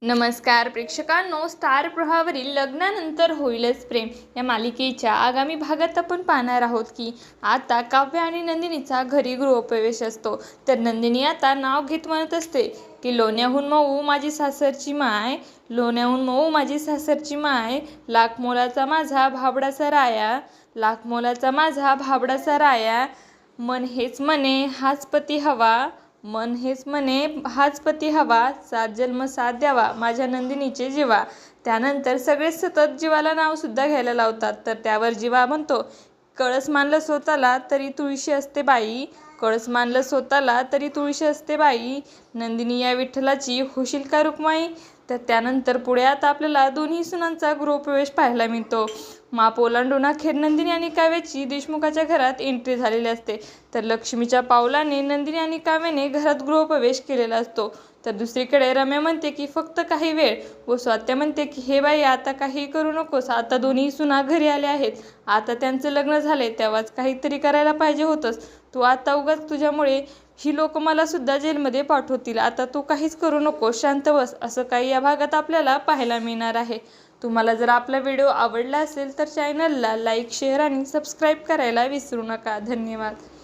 नमस्कार प्रेक्षकांनो, स्टार प्रवाहावरील लग्नानंतर होईलच प्रेम या मालिकेच्या आगामी भागात आपण पाहणार आहोत की आता काव्य आणि नंदिनीचा घरी गृहप्रवेश असतो. तर नंदिनी आता नाव घेत म्हणत असते की लोण्याहून मऊ माझी सासरची माय, लोण्याहून मऊ माझी सासरची माय, लाख मोलाचा माझा भाबडाचा राया, लाख मोलाचा माझा भाबडाचा राया, मन हेच म्हणे हाच पती हवा, मन हेच म्हणे हाच पती हवा, सात जन्म साथ द्यावा माझ्या नंदिनीचे जीवा. त्यानंतर सगळेच सतत जीवाला नाव सुद्धा घ्यायला लावतात. तर त्यावर जीवा म्हणतो, कळस मानलं स्वतःला तरी तुळशी असते बाई, कळस मानलं स्वतःला तरी तुळशी असते बाई, नंदिनी या विठ्ठलाची होशील का रुक्माई. तर त्यानंतर पुढे आता आपल्याला दोन्ही सुनांचा गृहप्रवेश पाहायला मिळतो. माप ओलांडून अखेर नंदिनी आणि काव्याची देशमुखाच्या घरात एंट्री झालेली असते. तर लक्ष्मीच्या पावलाने नंदिनी आणि काव्याने घरात गृहप्रवेश केलेला असतो. तर दुसरीकडे रम्या म्हणते की फक्त काही वेळ, व स्वात्या म्हणते की हे बाई आता काही करू नकोस, आता दोन्ही सुना घरी आल्या आहेत, आता त्यांचं लग्न झाले तेव्हाच काहीतरी करायला पाहिजे होतंस, तू आता उगाच तुझ्यामुळे ही लोक मला सुद्धा जेलमध्ये पाठवतील, आता तू काहीच करू नको, शांत बस, असं काही या भागात आपल्याला पाहायला मिळणार आहे. तुम्हाला जर आपला व्हिडिओ आवडला असेल तर चॅनलला लाईक, शेअर आणि सबस्क्राईब करायला विसरू नका. धन्यवाद.